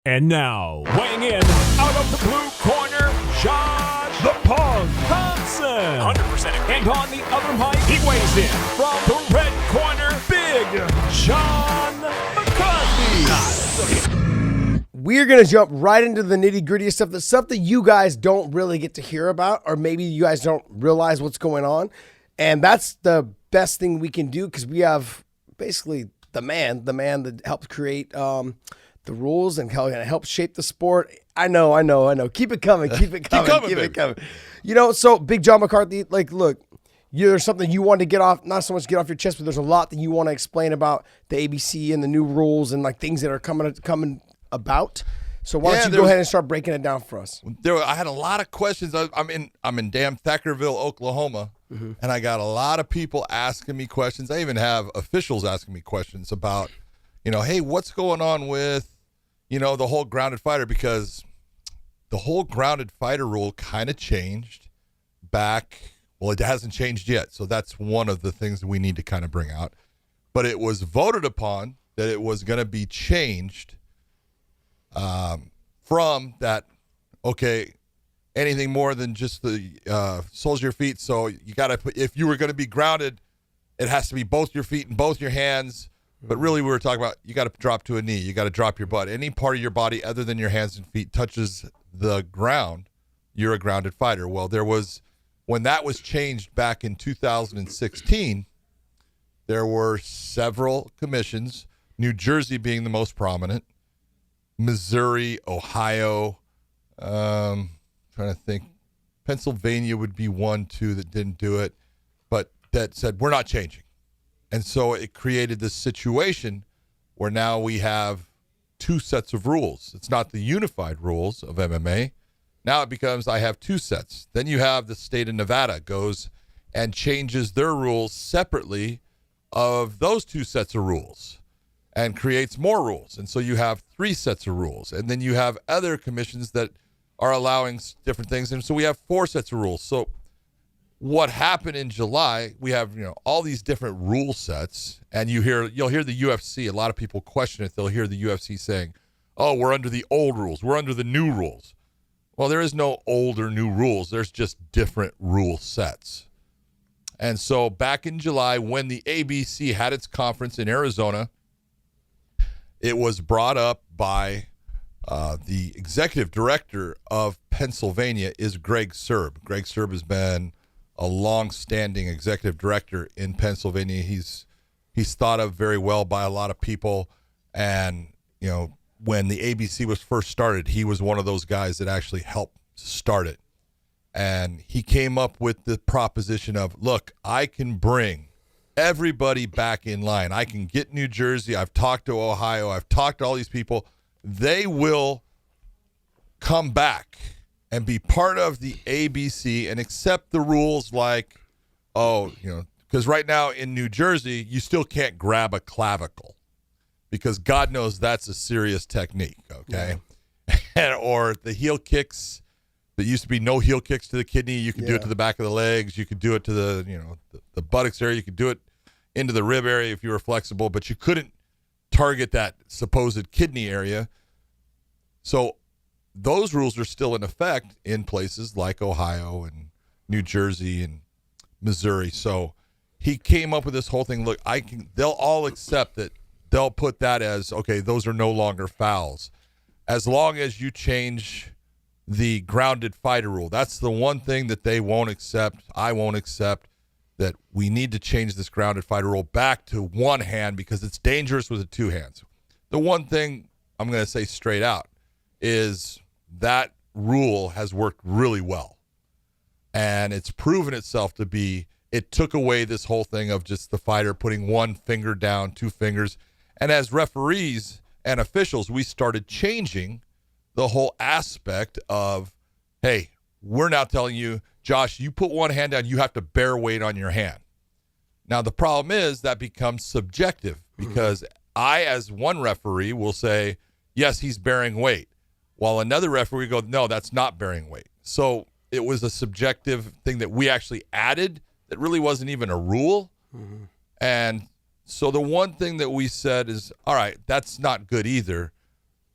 And now, weighing in out of the blue corner, Josh the Pug Thompson. 100%. And on the other mic, he weighs in from the red corner, Big John McCarthy. We're going to jump right into the nitty-gritty of stuff, the stuff that you guys don't really get to hear about, or maybe you guys don't realize what's going on. And that's the best thing we can do because we have basically the man that helped create the rules and help shape the sport. I know. Keep it coming. Keep it coming. You know, so Big John McCarthy, like, look, there's something you want to get off, not so much get off your chest, but there's a lot that you want to explain about the ABC and the new rules and like things that are coming about. So why don't you go ahead and start breaking it down for us? I had a lot of questions. I'm in damn Thackerville, Oklahoma, and I got a lot of people asking me questions. I even have officials asking me questions about, hey, what's going on with, the whole grounded fighter, because the whole grounded fighter rule kind of changed back. Well, it hasn't changed yet. So that's one of the things that we need to kind of bring out. But it was voted upon that it was going to be changed from that, okay, anything more than just the soles of your feet. So you got to put, if you were going to be grounded, it has to be both your feet and both your hands. But really, we were talking about you got to drop to a knee. You got to drop your butt. Any part of your body other than your hands and feet touches the ground, you're a grounded fighter. Well, when that was changed back in 2016, there were several commissions, New Jersey being the most prominent, Missouri, Ohio, trying to think, Pennsylvania would be one, too, that didn't do it, but that said, we're not changing. And so it created this situation where now we have two sets of rules. It's not the unified rules of MMA. Now it becomes I have two sets. Then you have the state of Nevada goes and changes their rules separately of those two sets of rules and creates more rules. And so you have three sets of rules. And then you have other commissions that are allowing different things. And so we have four sets of rules. So what happened in July, we have, all these different rule sets, and you'll hear the UFC, a lot of people question it. They'll hear the UFC saying, oh, we're under the old rules. We're under the new rules. Well, there is no old or new rules. There's just different rule sets. And so back in July, when the ABC had its conference in Arizona, it was brought up by the executive director of Pennsylvania is Greg Serb. Greg Serb has been a long-standing executive director in Pennsylvania. He's thought of very well by a lot of people. And, when the ABC was first started, he was one of those guys that actually helped start it. And he came up with the proposition of, look, I can bring everybody back in line. I can get New Jersey. I've talked to Ohio. I've talked to all these people. They will come back and be part of the ABC and accept the rules like, because right now in New Jersey, you still can't grab a clavicle because God knows that's a serious technique, okay? Yeah. Or the heel kicks, there used to be no heel kicks to the kidney. You could do it to the back of the legs. You could do it to the buttocks area. You could do it into the rib area if you were flexible, but you couldn't target that supposed kidney area. So those rules are still in effect in places like Ohio and New Jersey and Missouri. So he came up with this whole thing. Look, they'll all accept that. They'll put that as, okay, those are no longer fouls. As long as you change the grounded fighter rule. That's the one thing that they won't accept. I won't accept that we need to change this grounded fighter rule back to one hand because it's dangerous with the two hands. The one thing I'm going to say straight out is that rule has worked really well. And it's proven itself to be, it took away this whole thing of just the fighter putting one finger down, two fingers. And as referees and officials, we started changing the whole aspect of, hey, we're now telling you, Josh, you put one hand down, you have to bear weight on your hand. Now, the problem is that becomes subjective because I, as one referee, will say, yes, he's bearing weight, while another referee will go, no, that's not bearing weight. So it was a subjective thing that we actually added that really wasn't even a rule. And so the one thing that we said is, all right, that's not good either.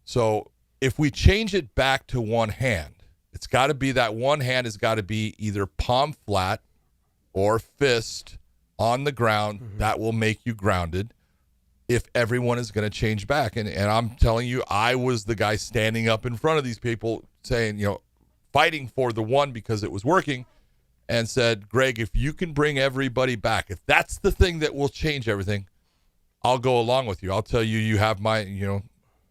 So if we change it back to one hand, it's got to be that one hand has got to be either palm flat or fist on the ground. That will make you grounded if everyone is going to change back. And I'm telling you, I was the guy standing up in front of these people saying, fighting for the one because it was working, and said, Greg, if you can bring everybody back, if that's the thing that will change everything, I'll go along with you. I'll tell you, you have my,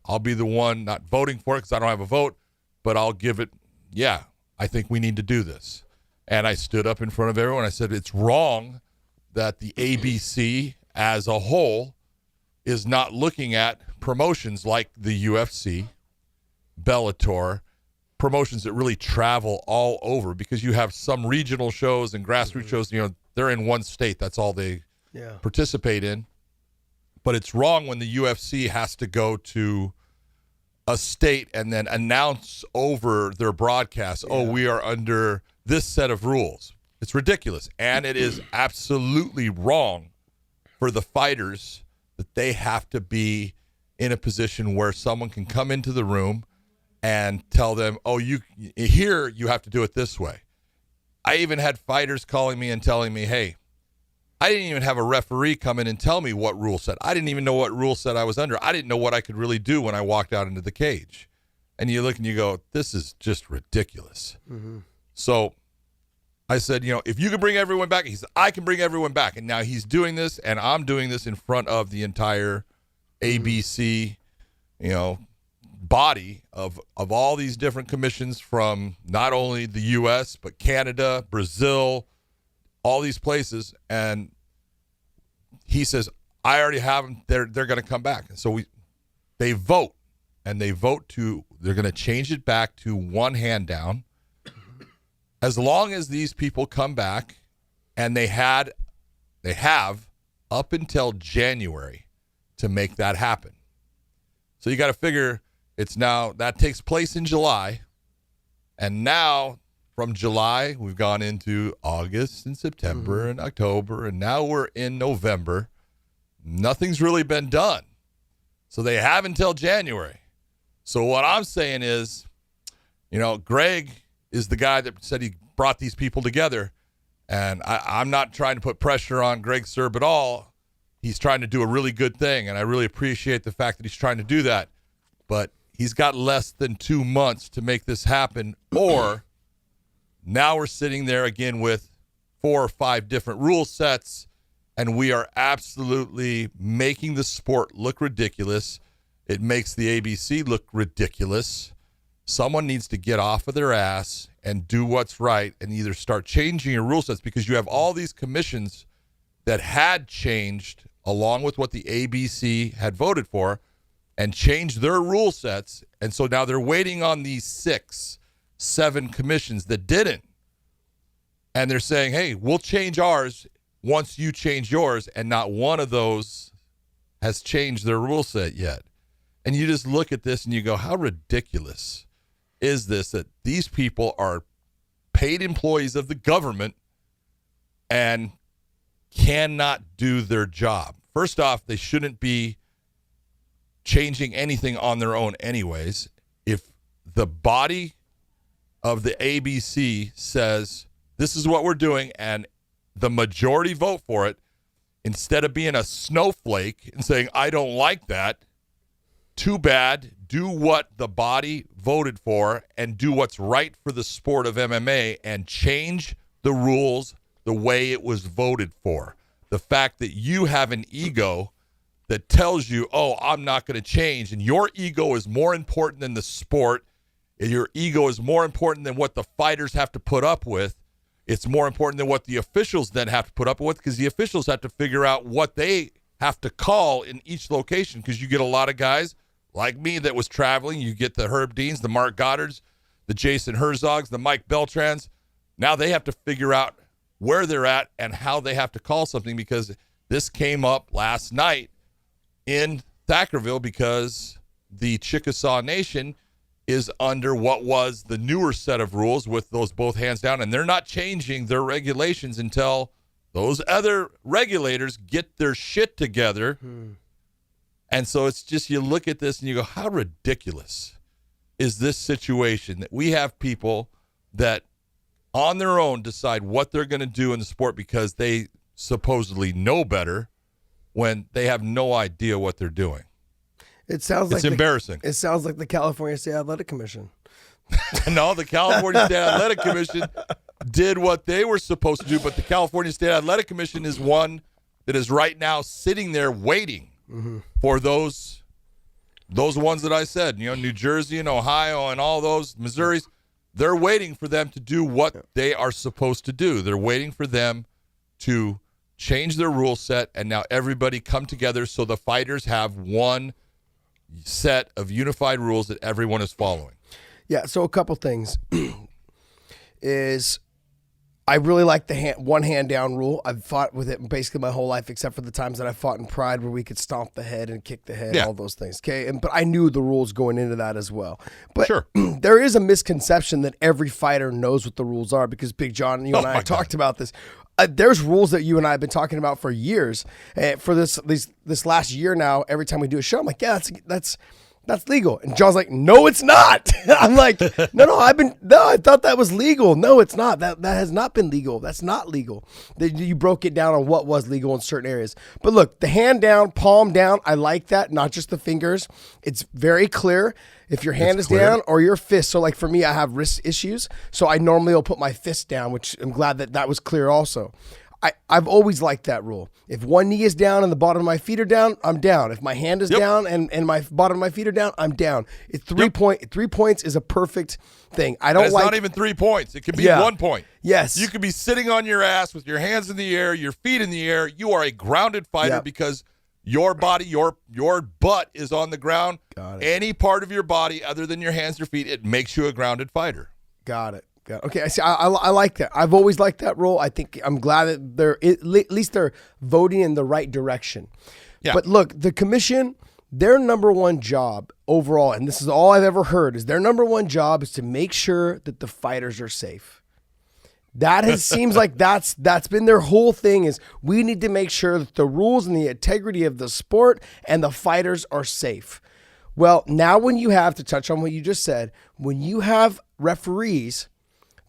I'll be the one not voting for it because I don't have a vote, but I'll give it, yeah, I think we need to do this. And I stood up in front of everyone. I said, it's wrong that the ABC as a whole is not looking at promotions like the UFC, Bellator, promotions that really travel all over, because you have some regional shows and grassroots shows, they're in one state. That's all they participate in. But it's wrong when the UFC has to go to a state and then announce over their broadcast, we are under this set of rules. It's ridiculous. And it is absolutely wrong for the fighters that they have to be in a position where someone can come into the room and tell them, you have to do it this way. I even had fighters calling me and telling me, hey, I didn't even have a referee come in and tell me what rule set. I didn't even know what rule set I was under. I didn't know what I could really do when I walked out into the cage. And you look and you go, this is just ridiculous. So I said, if you can bring everyone back, he said, I can bring everyone back. And now he's doing this, and I'm doing this in front of the entire ABC, body of all these different commissions from not only the U.S., but Canada, Brazil, all these places. And he says, I already have them. They're going to come back. And so they vote, and they're going to change it back to one hand down. As long as these people come back, and they have up until January to make that happen. So you got to figure it's now, that takes place in July. And now from July, we've gone into August and September and October, and now we're in November. Nothing's really been done. So they have until January. So what I'm saying is, Greg is the guy that said he brought these people together. And I'm not trying to put pressure on Greg Serb at all. He's trying to do a really good thing, and I really appreciate the fact that he's trying to do that. But he's got less than 2 months to make this happen, or now we're sitting there again with 4 or 5 different rule sets, and we are absolutely making the sport look ridiculous. It makes the ABC look ridiculous. Someone needs to get off of their ass and do what's right and either start changing your rule sets, because you have all these commissions that had changed along with what the ABC had voted for and changed their rule sets. And so now they're waiting on these 6, 7 commissions that didn't. And they're saying, hey, we'll change ours once you change yours. And not one of those has changed their rule set yet. And you just look at this and you go, how ridiculous is this, that these people are paid employees of the government and cannot do their job? First off, they shouldn't be changing anything on their own anyways. If the body of the ABC says, this is what we're doing, and the majority vote for it, instead of being a snowflake and saying, I don't like that, too bad, do what the body voted for and do what's right for the sport of MMA and change the rules the way it was voted for. The fact that you have an ego that tells you, I'm not going to change, and your ego is more important than the sport, and your ego is more important than what the fighters have to put up with. It's more important than what the officials then have to put up with, because the officials have to figure out what they have to call in each location, because you get a lot of guys like me that was traveling. You get the Herb Deans, the Mark Goddards, the Jason Herzogs, the Mike Beltrans. Now they have to figure out where they're at and how they have to call something, because this came up last night in Thackerville because the Chickasaw Nation is under what was the newer set of rules with those both hands down, and they're not changing their regulations until those other regulators get their shit together. And so it's just, you look at this and you go, how ridiculous is this situation that we have people that on their own decide what they're going to do in the sport because they supposedly know better when they have no idea what they're doing. It sounds like it's embarrassing. It sounds like the California State Athletic Commission. No, the California State Athletic Commission did what they were supposed to do, but the California State Athletic Commission is one that is right now sitting there waiting for those ones that I said, New Jersey and Ohio and all those, Missouri's. They're waiting for them to do what they are supposed to do. They're waiting for them to change their rule set, and now everybody come together so the fighters have one set of unified rules that everyone is following. Yeah, so a couple things is I really like the one hand down rule. I've fought with it basically my whole life, except for the times that I fought in Pride where we could stomp the head and kick the head, all those things. Okay, but I knew the rules going into that as well. But sure. There is a misconception that every fighter knows what the rules are because Big John, you and I talked about this. There's rules that you and I have been talking about for years. For this last year now, every time we do a show, I'm like, yeah, that's legal. And John's like, no, it's not. I'm like, no, I thought that was legal. No, it's not. That has not been legal. That's not legal. You broke it down on what was legal in certain areas. But look, the hand down, palm down, I like that. Not just the fingers. It's very clear if your hand is down or your fist. So like for me, I have wrist issues. So I normally will put my fist down, which I'm glad that was clear also. I've always liked that rule. If one knee is down and the bottom of my feet are down, I'm down. If my hand is down and my bottom of my feet are down, I'm down. It's 3 points is a perfect thing. It's not even 3 points. It could be 1 point. Yes. You could be sitting on your ass with your hands in the air, your feet in the air. You are a grounded fighter because your body, your butt is on the ground. Got it. Any part of your body other than your hands or feet, it makes you a grounded fighter. Got it. Okay, I like that. I've always liked that rule. I'm glad that at least they're voting in the right direction. Yeah. But look, the commission, their number one job overall, and this is all I've ever heard, is their number one job is to make sure that the fighters are safe. Seems like that's been their whole thing is we need to make sure that the rules and the integrity of the sport and the fighters are safe. Well, now when you have, to touch on what you just said, when you have referees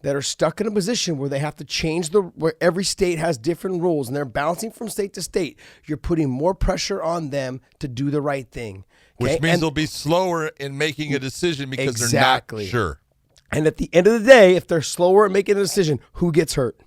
that are stuck in a position where they have to change where every state has different rules and they're bouncing from state to state, you're putting more pressure on them to do the right thing. Okay? Which means they'll be slower in making a decision because they're not sure. And at the end of the day, if they're slower at making a decision, who gets hurt?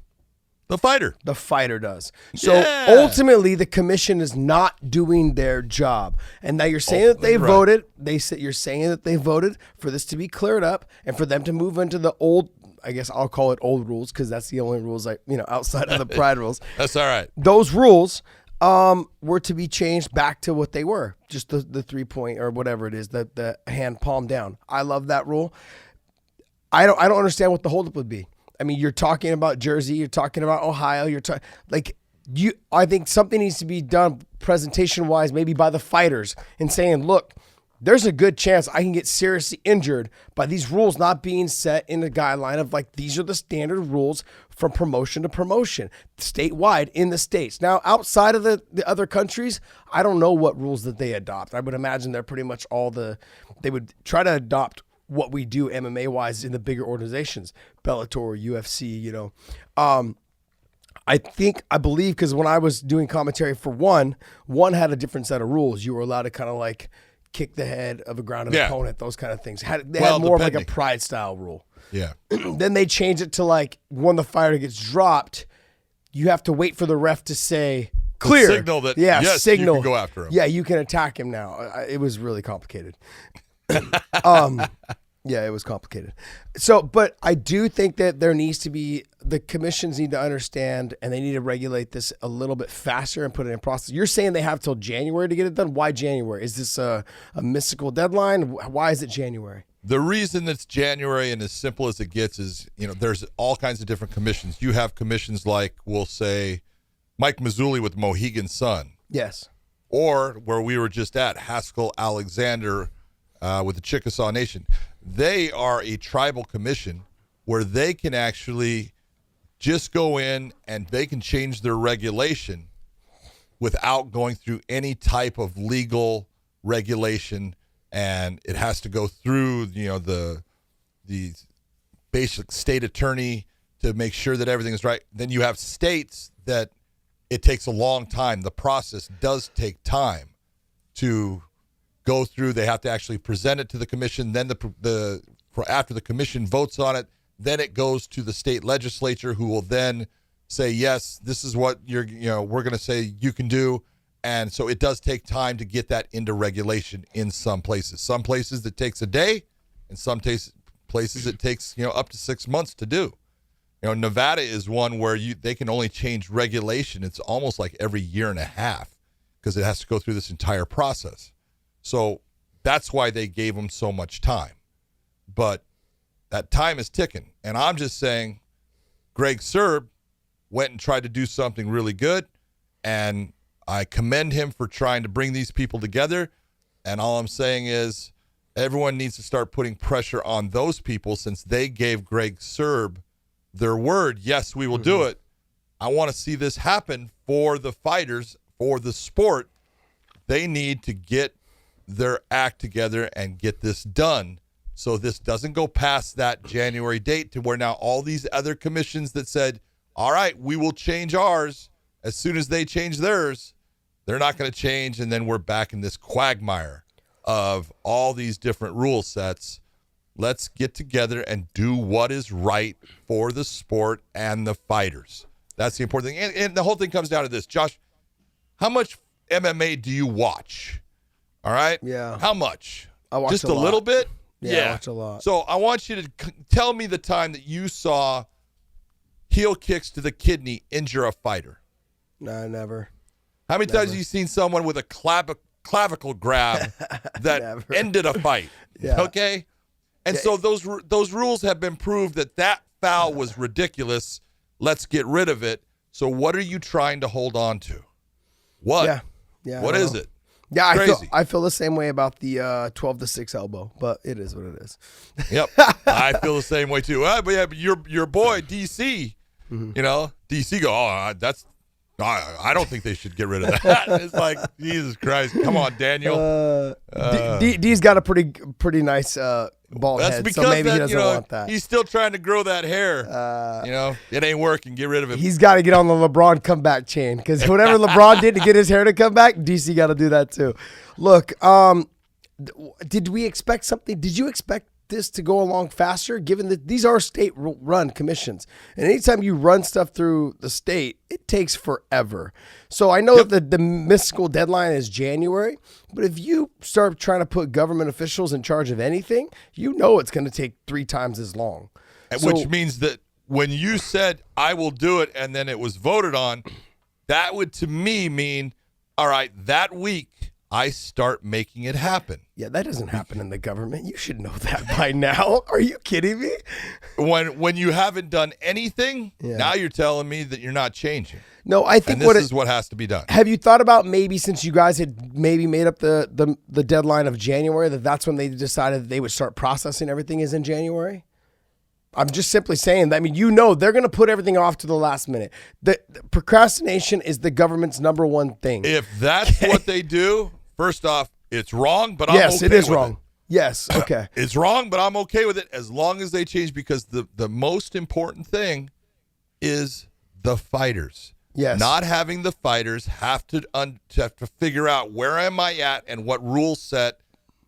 The fighter. The fighter does. So ultimately, the commission is not doing their job. And now you're saying that they voted. You're saying that they voted for this to be cleared up and for them to move into the old, I guess I'll call it old rules because that's the only rules outside of the Pride rules. That's all right. Those rules were to be changed back to what they were, just the 3 point or whatever it is, the hand palm down. I love that rule. I don't understand what the holdup would be. I mean, you're talking about Jersey, you're talking about Ohio, I think something needs to be done presentation wise, maybe by the fighters and saying, look, there's a good chance I can get seriously injured by these rules not being set in the guideline of these are the standard rules from promotion to promotion, statewide in the states. Now, outside of the other countries, I don't know what rules that they adopt. I would imagine they're pretty much they would try to adopt what we do MMA-wise in the bigger organizations, Bellator, UFC, I believe, because when I was doing commentary for one had a different set of rules. You were allowed to kind of kick the head of a grounded opponent, those kind of things. They had more of a Pride style rule. Yeah. Then they changed it to when the fighter gets dropped, you have to wait for the ref to say clear. Signal that yes, you can go after him. Yeah, you can attack him now. It was really complicated. Yeah, it was complicated. So, but I do think that there needs to be, the commissions need to understand and they need to regulate this a little bit faster and put it in process. You're saying they have till January to get it done. Why January? Is this a mystical deadline? Why is it January? The reason that's January and as simple as it gets is, there's all kinds of different commissions. You have commissions like, we'll say, Mike Mazzulli with Mohegan Sun. Yes. Or where we were just at, Haskell Alexander with the Chickasaw Nation. They are a tribal commission where they can actually just go in and they can change their regulation without going through any type of legal regulation and it has to go through the basic state attorney to make sure that everything is right. Then you have states that it takes a long time. The process does take time to go through. They have to actually present it to the commission. Then after the commission votes on it, then it goes to the state legislature, who will then say, yes, this is what we're going to say you can do. And so it does take time to get that into regulation in some places. Some places it takes a day, and some places it takes up to 6 months to do. Nevada is one where they can only change regulation. It's almost like every year and a half, because it has to go through this entire process. So that's why they gave them so much time. But that time is ticking. And I'm just saying, Greg Serb went and tried to do something really good, and I commend him for trying to bring these people together. And all I'm saying is everyone needs to start putting pressure on those people, since they gave Greg Serb their word. Yes, we will do it. I want to see this happen for the fighters, for the sport. They need to get their act together and get this done, so this doesn't go past that January date, to where now all these other commissions that said, all right, we will change ours, as soon as they change theirs, they're not going to change. And then we're back in this quagmire of all these different rule sets. Let's get together and do what is right for the sport and the fighters. That's the important thing. And the whole thing comes down to this. Josh, how much MMA do you watch? All right? Yeah. How much? I watch just a lot. little bit? Yeah, I watch a lot. So I want you to tell me the time that you saw heel kicks to the kidney injure a fighter. No, never. How many times have you seen someone with a clavicle grab that ended a fight? Yeah. Okay? And so those rules have been proved that foul was ridiculous. Let's get rid of it. So what are you trying to hold on to? What? Yeah. What is it? Yeah, I feel the same way about the 12-6 elbow, but it is what it is. Yep, I feel the same way too. But your boy DC, DC go, I don't think they should get rid of that. It's like, Jesus Christ, come on, Daniel. D's got a pretty nice bald That's head, because so maybe he doesn't want that. He's still trying to grow that hair. It ain't working. Get rid of it. He's got to get on the LeBron comeback chain, because whatever LeBron did to get his hair to come back, DC got to do that too. Look, did we expect something? Did you expect this to go along faster, given that these are state-run commissions? And anytime you run stuff through the state, it takes forever. So I know that the mystical deadline is January, but if you start trying to put government officials in charge of anything, it's going to take 3 times as long. Which means that when you said, I will do it, and then it was voted on, that would to me mean, all right, that week I start making it happen. Yeah, that doesn't happen in the government. You should know that by now. Are you kidding me? When you haven't done anything, now you're telling me that you're not changing. No, I think this is what has to be done. Have you thought about, maybe since you guys had maybe made up the deadline of January, that's when they decided that they would start processing everything is in January? I'm just simply saying that. I mean, they're going to put everything off to the last minute. The procrastination is the government's number one thing. If that's what they do, first off, it's wrong, but I'm okay with it. Yes, it is wrong. Yes, okay. It's wrong, but I'm okay with it as long as they change, because the most important thing is the fighters. Yes. Not having the fighters have to figure out, where am I at and what rule set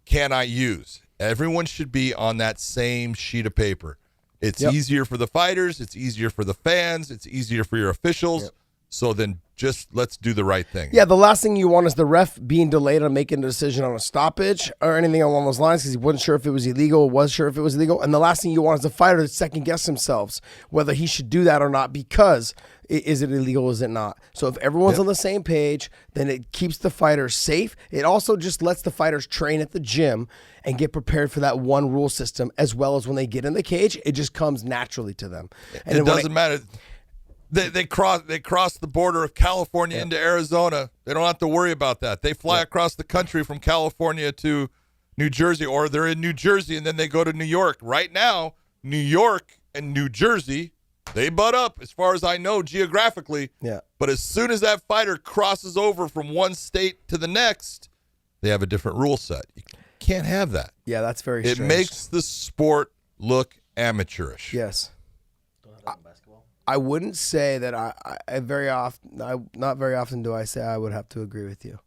can I use. Everyone should be on that same sheet of paper. It's easier for the fighters. It's easier for the fans. It's easier for your officials. Yep. So then just let's do the right thing. Yeah, the last thing you want is the ref being delayed on making a decision on a stoppage or anything along those lines, because he wasn't sure if it was illegal or was sure if it was illegal. And the last thing you want is the fighter to second guess themselves whether he should do that or not, because is it illegal or is it not? So if everyone's on the same page, then it keeps the fighters safe. It also just lets the fighters train at the gym and get prepared for that one rule system, as well as when they get in the cage, it just comes naturally to them. And it doesn't matter. They cross the border of California into Arizona. They don't have to worry about that. They fly across the country from California to New Jersey, or they're in New Jersey and then they go to New York. Right now, New York and New Jersey, they butt up as far as I know geographically. Yeah. But as soon as that fighter crosses over from one state to the next, they have a different rule set. You can't have that. Yeah, that's very It strange. makes the sport look amateurish. Yes. I wouldn't say that I very often, not very often do I say I would have to agree with you.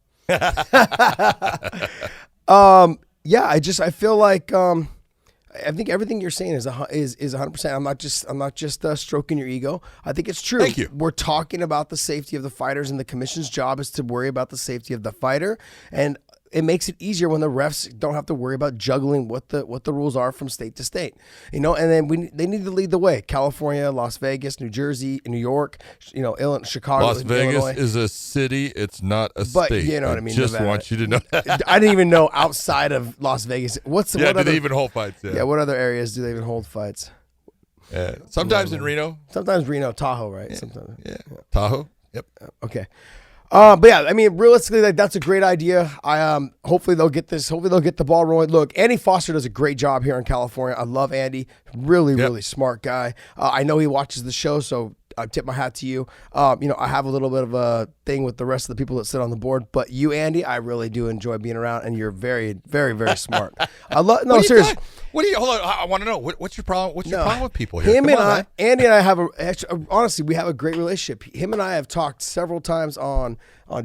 Yeah, I feel like, I think everything you're saying is 100%. I'm not just stroking your ego. I think it's true. Thank you. We're talking about the safety of the fighters, and the commission's job is to worry about the safety of the fighter. And it makes it easier when the refs don't have to worry about juggling what the rules are from state to state. And then they need to lead the way. California, Las Vegas, New Jersey, New York, Illinois, Chicago. Las Vegas Illinois. is a city. It's not a But state. you know what I mean. Just Nevada. want you to know that. I didn't even know outside of Las Vegas. What Do they other, even hold fights? yeah, what other areas do they even hold fights? Yeah. Sometimes in Reno. Sometimes Reno, Tahoe, right? Sometimes. Yeah. Tahoe. Yep. Okay. But yeah, I mean, realistically, that's a great idea. Hopefully they'll get this. Hopefully they'll get the ball rolling. Look, Andy Foster does a great job here in California. I love Andy. Really smart guy. I know he watches the show, so I tip my hat to you. I have a little bit of a thing with the rest of the people that sit on the board, but you, Andy, I really do enjoy being around, and you're very, very, very smart. I love. No, seriously. Hold on. I want to know what's your problem. What's your problem with people here? Andy and I have honestly, we have a great relationship. Him and I have talked several times on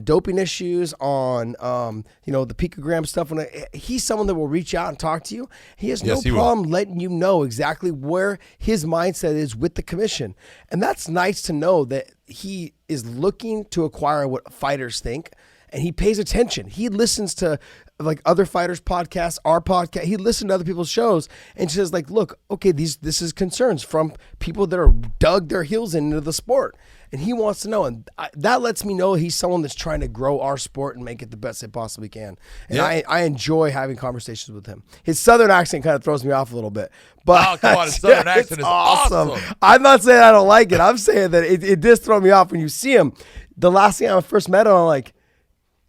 doping issues, on the picogram stuff. When he's someone that will reach out and talk to you, he has no problem letting you know exactly where his mindset is with the commission, and that's nice to know that he is looking to acquire what fighters think, and he pays attention. He listens to like other fighters' podcasts, our podcast. He listens to other people's shows and says, like, look, okay, this is concerns from people that are dug their heels into the sport. And he wants to know. And that lets me know he's someone that's trying to grow our sport and make it the best it possibly can. And I enjoy having conversations with him. His Southern accent kind of throws me off a little bit. But come on, his Southern accent is awesome. I'm not saying I don't like it. I'm saying that it does throw me off when you see him. The last thing I first met him, I'm like,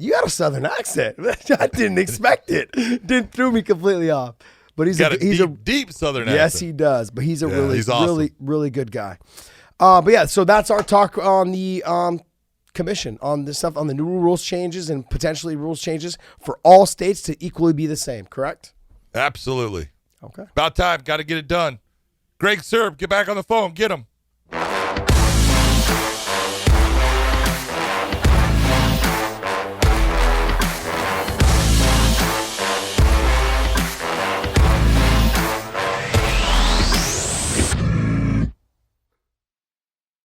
you got a Southern accent. I didn't expect it. Didn't throw me completely off. But he's a deep Southern accent. Yes, he does. But he's a awesome. really, really good guy. But yeah, so that's our talk on the commission, on this stuff, on the new rules changes and potentially rules changes for all states to equally be the same. Correct? Absolutely. Okay. About time. Got to get it done. Greg Serb, get back on the phone. Get him.